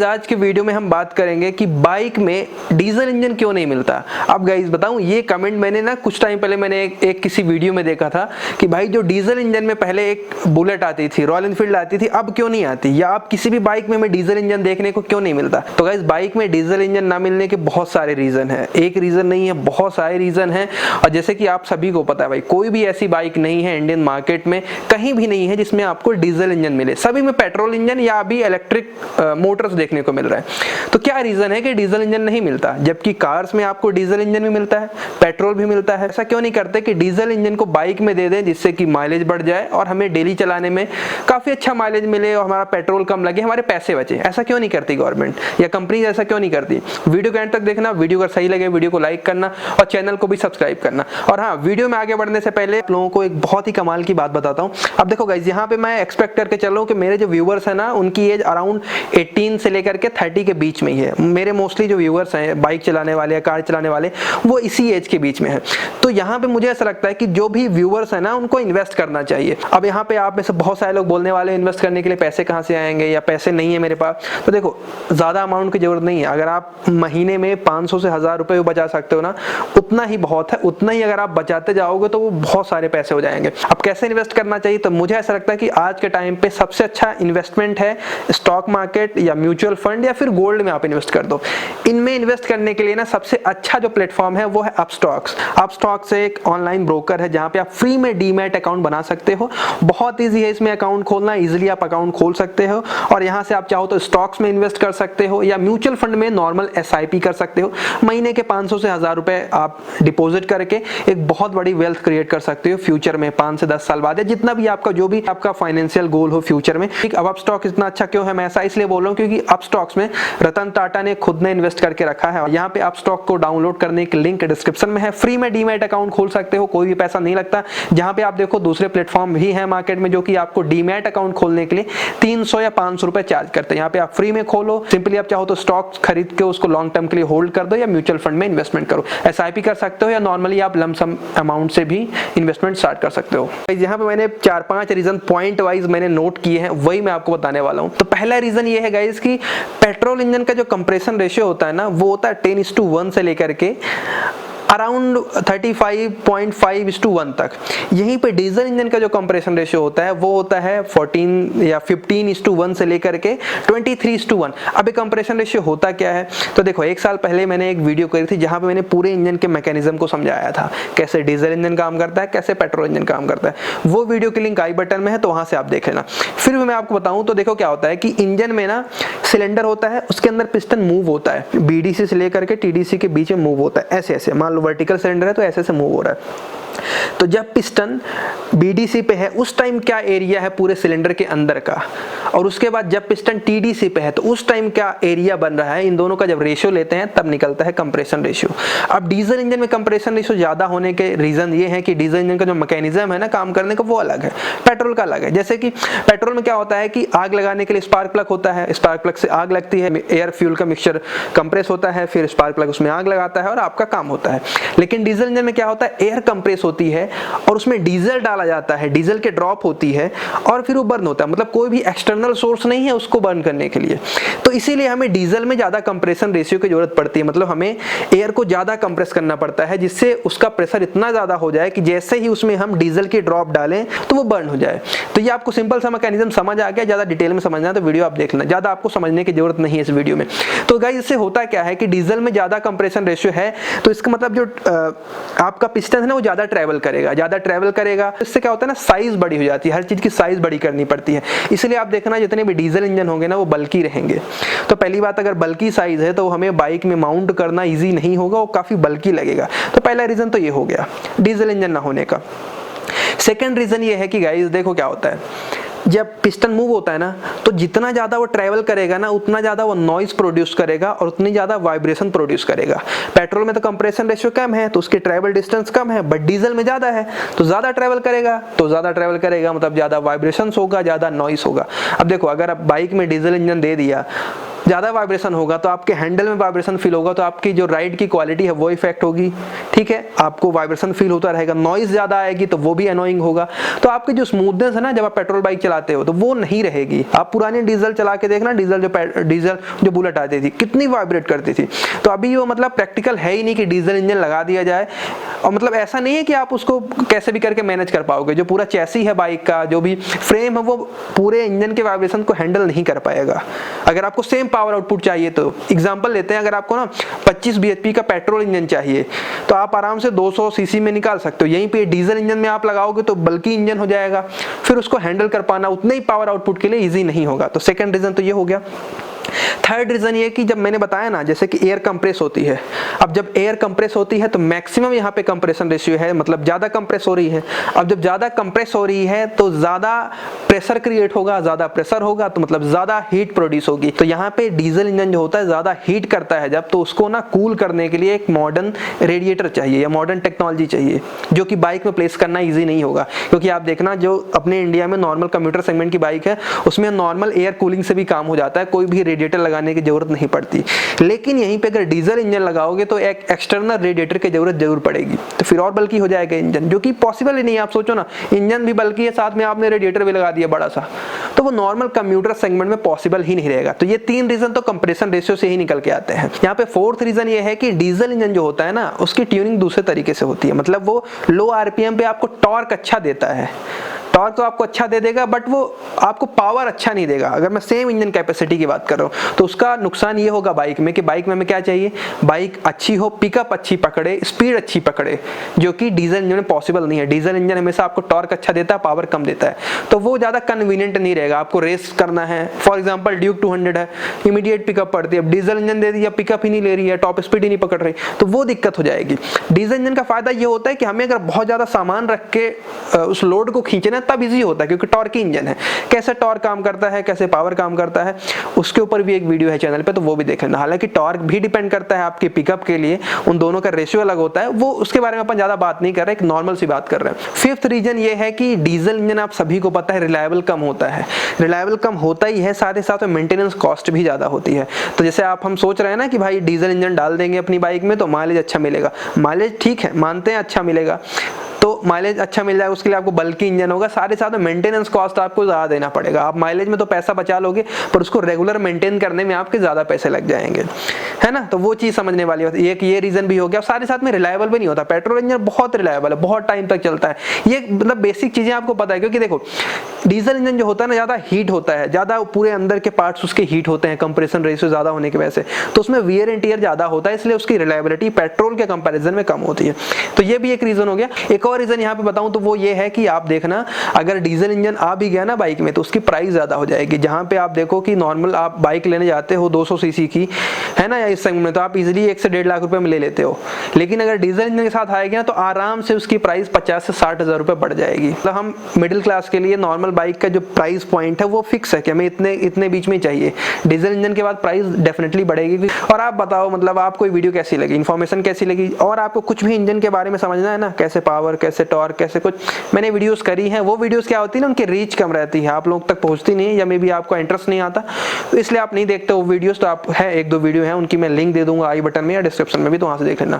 Guys आज के video में हम बात करेंगे कि बाइक में डीजल इंजन क्यों नहीं मिलता। अब गाइज बताऊं, ये कमेंट मैंने ना कुछ टाइम पहले मैंने एक किसी वीडियो में देखा था कि भाई जो डीजल इंजन में पहले एक बुलेट आती थी, रॉयल एनफील्ड आती थी, अब क्यों नहीं आती, या अब किसी भी बाइक में हमें डीजल इंजन देखने को क्यों नहीं मिलता। तो गाइज बाइक में डीजल इंजन ना मिलने के बहुत सारे रीजन है, एक रीजन नहीं है, बहुत सारे रीजन है। और जैसे कि आप सभी को पता है भाई, कोई भी ऐसी बाइक नहीं है इंडियन मार्केट में, कहीं भी नहीं है जिसमें आपको डीजल इंजन मिले, सभी में पेट्रोल इंजन या अभी इलेक्ट्रिक मोटर्स देखने को मिल रहा है। तो क्या रीजन है कि डीजल इंजन नहीं मिलता, जबकि कार्स में आपको डीजल इंजन भी मिलता है, पेट्रोल भी मिलता है। ऐसा क्यों नहीं करते कि डीजल इंजन को बाइक में दे दें, जिससे कि माइलेज बढ़ जाए और हमें डेली चलाने में काफी अच्छा माइलेज मिले और हमारा पेट्रोल कम लगे, हमारे पैसे बचे। ऐसा क्यों नहीं करती गवर्नमेंट या कंपनी, ऐसा क्यों नहीं करती। वीडियो के एंड तक देखना, वीडियो अगर सही लगे वीडियो को लाइक करना और चैनल को भी सब्सक्राइब करना। और हाँ, वीडियो में आगे बढ़ने से पहले आप लोगों को एक बहुत ही कमाल की बात बताता हूँ। अब देखो गाइस, यहाँ पे मैं एक्सपेक्ट करके चल रहा हूँ कि मेरे जो व्यूअर्स है ना, उनकी एज अराउंड 18 से लेकर के 30 के बीच में ही है। मेरे मोस्टली जो व्यूअर्स हैं बाइक चलाने वाले या कार चलाने वाले, वो इसी एज के बीच में है। तो यहाँ पे मुझे ऐसा लगता है कि जो भी व्यूअर्स है ना, उनको इन्वेस्ट करना चाहिए। अब यहाँ पे आप में से बहुत सारे लोग बोलने वाले इन्वेस्ट करने के लिए पैसे कहाँ से आएंगे या पैसे नहीं है मेरे पास। तो देखो, ज्यादा अमाउंट की जरूरत नहीं है। अगर आप महीने में 500 से 1000 रुपए बचा सकते हो ना, उतना ही बहुत है। उतना ही अगर आप बचाते जाओगे तो वो बहुत सारे पैसे हो जाएंगे। अब कैसे इन्वेस्ट करना चाहिए, तो मुझे ऐसा लगता है कि आज के टाइम पे सबसे अच्छा इन्वेस्टमेंट है स्टॉक मार्केट या म्यूचुअल फंड या फिर गोल्ड में आप इन्वेस्ट कर दो। इनमें इन्वेस्ट करने के लिए ना सबसे अच्छा जो प्लेटफॉर्म है वो है अपस्टॉक्स। अपस्टॉक्स एक ऑनलाइन ब्रोकर है जहां पे आप फ्री में डीमैट अकाउंट बना सकते हो। बहुत ईजी है इसमें अकाउंट खोलना, इजीली आप अकाउंट खोल सकते हो और यहां से आप चाहो तो स्टॉक्स में इन्वेस्ट कर सकते हो या म्यूचुअल फंड में नॉर्मल एसआईपी कर सकते हो। महीने के 500 से 1000 रुपए आप डिपॉजिट करके एक बहुत बड़ी वेल्थ क्रिएट कर सकते हो फ्यूचर में, 5 से 10 साल बाद, या जितना भी आपका जो भी आपका फाइनेंशियल गोल हो फ्यूचर में। अब अपस्टॉक इतना अच्छा क्यों है, मैं ऐसा इसलिए बोल रहा हूं क्योंकि अपस्टॉक्स में रतन टाटा ने खुद ने इन्वेस्ट करके रखा है। यहाँ पे अपस्टॉक को डाउनलोड करने की लिंक डिस्क्रिप्शन में है। फ्री में डीमैट अकाउंट खोल सकते हो, कोई भी पैसा नहीं लगता। जहां पे आप देखो दूसरे प्लेटफॉर्म भी है मार्केट में जो कि आपको डीमैट अकाउंट खोलने के लिए 300 या 500 रुपए चार्ज करते हैं। यहाँ पे आप फ्री में खोलो, सिंपली आप चाहो तो स्टॉक्स खरीद के उसको लॉन्ग टर्म के लिए होल्ड कर दो या म्यूचुअल फंड में इन्वेस्टमेंट करो। एसआईपी कर सकते हो या नॉर्मली आप लमसम अमाउंट से भी इन्वेस्टमेंट स्टार्ट कर सकते हो। यहाँ पे मैंने 4-5 रीजन पॉइंट वाइज मैंने नोट किए हैं, वही मैं आपको बताने वाला हूँ। तो पहला रीजन ये है गाइस कि पेट्रोल इंजन का जो कंप्रेशन रेशियो होता है ना, वो होता है 10:1 से लेकर के अराउंड 35.5:1 तक। यहीं पे डीजल इंजन का जो कंप्रेशन रेशियो होता है वो होता है 14 या 15:1 से लेकर के 23:1। अब ये कंप्रेशन रेशियो होता क्या है, तो देखो, एक साल पहले मैंने एक वीडियो करी थी जहां पे मैंने पूरे इंजन के मैकेनिज्म को समझाया था, कैसे डीजल इंजन काम करता है, कैसे पेट्रोल इंजन काम करता है। वो वीडियो की लिंक आई बटन में है, तो वहां से आप देख लेना। फिर भी मैं आपको बताऊं तो देखो क्या होता है कि इंजन में ना सिलेंडर होता है, उसके अंदर पिस्टन मूव होता है, बीडीसी से लेकर के टीडीसी के बीच में मूव होता है। ऐसे ऐसे मान लो वर्टिकल सिलेंडर है तो ऐसे से मूव हो रहा है। तो जब पिस्टन बीडीसी पे है उस टाइम क्या एरिया है पूरे सिलेंडर के अंदर का, और उसके बाद जब पिस्टन टीडीसी पे है तो उस टाइम क्या एरिया बन रहा है, इन दोनों का जब रेशियो लेते हैं तब निकलता है कंप्रेशन रेशियो। अब डीजल इंजन में कंप्रेशन रेशियो ज्यादा होने के रीजन ये है कि डीजल इंजन का जो मैकेनिज्म है ना काम करने का, वो अलग है, पेट्रोल का अलग है। जैसे कि पेट्रोल में क्या होता है कि आग लगाने के लिए स्पार्क प्लग होता है, स्पार्क प्लग से आग लगती है, एयर फ्यूल का मिक्सचर कंप्रेस होता है, फिर स्पार्क प्लग उसमें आग लगाता है और आपका काम होता है। लेकिन डीजल इंजन में क्या होता है, एयर कंप्रेस होती है और उसमें डीजल डाला जाता है, डीजल के ड्रॉप होती है और फिर वो बर्न होता है। मतलब कोई भी एक्सटर्नल सोर्स नहीं है उसको बर्न करने के लिए। तो इसीलिए हमें डीजल में ज्यादा कंप्रेशन रेशियो की जरूरत पड़ती है। मतलब हमें एयर को ज्यादा कंप्रेस करना पड़ता है, जिससे उसका प्रेशर इतना ज्यादा हो जाए कि जैसे ही उसमें हम डीजल की ड्रॉप डालें तो वो बर्न हो जाए। तो ये आपको सिंपल सा मैकेनिज्म समझ आ गया। ज्यादा डिटेल में समझना है तो वीडियो आप देख लेना, ज्यादा आपको समझने की जरूरत नहीं है इस वीडियो में। तो गाइस, इससे होता क्या है कि डीजल में ज्यादा कंप्रेशन रेशियो है तो इसका मतलब जो आपका पिस्टन है ना वो ज्यादा ट्रैवल करेगा। इससे क्या होता है ना, साइज बड़ी हो जाती है, हर चीज की साइज बड़ी करनी पड़ती है। इसलिए आप देखना जितने भी डीजल इंजन होंगे ना वो बल्कि रहेंगे। तो पहली बात, अगर बल्कि साइज है तो हमें बाइक में माउंट करना इजी नहीं होगा, वो काफी बल्कि लगेगा। तो पहला रीजन तो ये हो गया डीजल इंजन ना होने का। सेकेंड रीजन ये है कि गाइस देखो क्या होता है, जब पिस्टन मूव होता है ना तो जितना ज्यादा वो ट्रैवल करेगा ना उतना ज्यादा वो नॉइज प्रोड्यूस करेगा और उतनी ज्यादा वाइब्रेशन प्रोड्यूस करेगा। पेट्रोल में तो कंप्रेशन रेशियो कम है तो उसकी ट्रैवल डिस्टेंस कम है, बट डीजल में ज्यादा है तो ज्यादा ट्रैवल करेगा मतलब ज्यादा वाइब्रेशन होगा, ज्यादा नॉइज होगा। अब देखो, अगर आप बाइक में डीजल इंजन दे दिया ज़्यादा वाइब्रेशन होगा तो आपके हैंडल में वाइब्रेशन फील होगा, तो आपकी जो राइड की क्वालिटी है वो इफेक्ट होगी, ठीक है। आपको वाइब्रेशन फील होता रहेगा, नॉइज ज़्यादा आएगी तो वो भी अनोइंग होगा। तो आपकी जो स्मूथनेस है ना जब आप पेट्रोल बाइक चलाते हो तो वो नहीं रहेगी। आप पुरानी डीजल चला के देखना, डीजल जो बुलेट आती थी कितनी वाइब्रेट करती थी। तो अभी वो मतलब प्रैक्टिकल है ही नहीं कि डीजल इंजन लगा दिया जाए, और मतलब ऐसा नहीं है कि आप उसको कैसे भी करके मैनेज कर पाओगे। जो पूरा चैसी है बाइक का, जो भी फ्रेम है, वो पूरे इंजन के वाइब्रेशन को हैंडल नहीं कर पाएगा। अगर आपको सेम पावर आउटपुट चाहिए तो एग्जांपल लेते हैं, अगर आपको ना 25 bhp का पेट्रोल इंजन चाहिए तो आप आराम से 200 सीसी में निकाल सकते हो। यहीं पे डीजल इंजन में आप लगाओगे तो बल्कि इंजन हो जाएगा, फिर उसको हैंडल कर पाना उतने ही पावर आउटपुट के लिए ईजी नहीं होगा। तो सेकंड रीजन तो ये हो गया। थर्ड रीजन ये कि जब मैंने बताया ना जैसे कि एयर कंप्रेस होती है, अब जब एयर कंप्रेस होती है तो मैक्सिमम यहाँ पे कंप्रेशन रेशियो है, मतलब ज्यादा कंप्रेस हो रही है। अब जब ज्यादा कंप्रेस हो रही है तो ज्यादा प्रेशर क्रिएट होगा, ज्यादा प्रेशर होगा तो मतलब ज्यादा हीट प्रोड्यूस होगी। तो यहाँ पे डीजल इंजन जो होता है ज्यादा हीट करता है जब, तो उसको ना कूल करने के लिए एक मॉडर्न रेडिएटर चाहिए या मॉडर्न टेक्नोलॉजी चाहिए, जो कि बाइक में प्लेस करना ईजी नहीं होगा। क्योंकि आप देखना जो अपने इंडिया में नॉर्मल कंप्यूटर सेगमेंट की बाइक है उसमें नॉर्मल एयर कूलिंग से भी काम हो जाता है, कोई भी रेडिएटर लगाने की जरूरत नहीं पड़ती। लेकिन यहीं पे अगर डीजल इंजन लगाओगे तो एक एक्सटर्नल रेडिएटर की जरूरत जरूर पड़ेगी, तो फिर और बल्कि हो जाएगा इंजन, जो कि पॉसिबल ही नहीं है। आप सोचो ना, इंजन भी बल्कि है, साथ में आपने रेडिएटर भी लगा दिया बड़ा सा, तो वो नॉर्मल कंप्यूटर सेगमेंट में पॉसिबल ही नहीं रहेगा। तो ये 3 रीजन तो कंप्रेशन रेशियो से ही निकल के आते हैं। यहाँ पे फोर्थ रीजन ये है कि डीजल इंजन जो होता है ना उसकी ट्यूनिंग दूसरे तरीके से होती है, मतलब वो लो आरपीएम पे आपको टॉर्क अच्छा देता है। टॉर्क तो आपको अच्छा दे देगा बट वो आपको पावर अच्छा नहीं देगा। अगर मैं सेम इंजन कैपेसिटी की बात कर रहा हूँ तो उसका नुकसान ये होगा बाइक में कि बाइक में हमें क्या चाहिए, बाइक अच्छी हो, पिकअप अच्छी पकड़े, स्पीड अच्छी पकड़े, जो कि डीजल इंजन में पॉसिबल नहीं है। डीजल इंजन हमेशा आपको टॉर्क अच्छा देता है, पावर कम देता है, तो वो ज़्यादा कन्वीनियंट नहीं रहेगा। आपको रेस करना है, फॉर एग्जाम्पल ड्यूक 200 है, इमीडिएट पिकअप पड़ती है, अब डीजल इंजन दे दिया, पिकअप ही नहीं ले रही है, टॉप स्पीड ही नहीं पकड़ रही, तो वो दिक्कत हो जाएगी। डीजल इंजन का फायदा ये होता है कि हमें अगर बहुत ज़्यादा सामान रख के उस लोड को खींचना है तब ईजी होता है, क्योंकि टॉर्क इंजन है। कैसे टॉर्क काम करता है, कैसे पावर काम करता है, उसके ऊपर भी एक वीडियो है चैनल पे, तो वो भी देख लेना। हालांकि टॉर्क भी डिपेंड करता है आपके पिकअप के लिए, उन दोनों का रेशियो अलग होता है, वो उसके बारे में अपन ज्यादा बात नहीं कर रहे, एक नॉर्मल सी बात कर रहे हैं। फिफ्थ रीजन ये है कि डीजल इंजन आप सभी को पता है रिलायबल कम होता है। रिलायबल कम होता ही है, साथ ही साथ में मेंटेनेंस कॉस्ट भी ज्यादा होती है। तो जैसे हम सोच रहे हैं ना कि भाई डीजल इंजन डाल देंगे अपनी बाइक में तो माइलेज अच्छा मिलेगा, माइलेज ठीक है मानते हैं अच्छा मिलेगा, तो माइलेज अच्छा मिल जाएगा, उसके लिए आपको बल्कि इंजन होगा, साथ ही साथ में मेंटेनेंस कॉस्ट आपको ज़्यादा देना पड़ेगा। आप माइलेज में तो पैसा बचा लोगे पर उसको रेगुलर मेंटेन करने में आपके ज़्यादा पैसे लग जाएंगे, है ना। तो वो चीज़ समझने वाली बात, एक ये रीज़न भी हो गया। साथ ही साथ में रिलायबल भी नहीं होता। पेट्रोल इंजन बहुत रिलायबल है, बहुत टाइम तक चलता है, ये मतलब बेसिक चीज़ें आपको पता है। क्योंकि देखो डीजल इंजन जो होता है ना ज़्यादा हीट होता है, ज़्यादा पूरे अंदर के पार्ट्स उसके हीट होते हैं, कंप्रेशन रेशियो ज़्यादा होने की वजह से, तो उसमें वियर एंड टियर ज़्यादा होता है, इसलिए उसकी रिलायबिलिटी पेट्रोल के कंपैरिजन में कम होती है। तो ये भी एक रीज़न हो गया। एक और रीज़न यहाँ पे बताऊँ तो वो ये है कि आप देखना अगर डीजल इंजन आ भी गया ना बाइक में तो उसकी प्राइस ज़्यादा हो जाएगी। जहाँ पे आप देखो कि नॉर्मल आप बाइक लेने जाते हो 200 सीसी की, है ना, या इस सेगमेंट में, तो आप इजीली 1 से 1.5 लाख रुपए में ले लेते हो। लेकिन अगर डीजल इंजन के साथ आएगी ना तो आराम से उसकी प्राइस 50 से 60 हज़ार रुपए बढ़ जाएगी। मतलब हम मिडिल क्लास के लिए नॉर्मल बाइक का जो प्राइस पॉइंट है वो फिक्स है कि हमें इतने बीच में चाहिए। डीजल इंजन के बाद प्राइस डेफिनेटली बढ़ेगी। और आप बताओ मतलब आपको वीडियो कैसी लगी, इन्फॉर्मेशन कैसी लगी, और आपको कुछ भी इंजन के बारे में समझना है ना, कैसे पावर, कैसे टॉर्क, कैसे कुछ मैंने वीडियोस करी हैं, वो वीडियोस क्या होती है ना, उनकी रीच कम रहती है, आप लोग तक पहुंचती नहीं है, या मे बी आपको इंटरेस्ट नहीं आता, तो इसलिए आप नहीं देखते वो वीडियोस। तो आप है 1-2 वीडियो हैं, उनकी मैं लिंक दे दूंगा आई बटन में या डिस्क्रिप्शन में भी, तो वहां से देख लेना।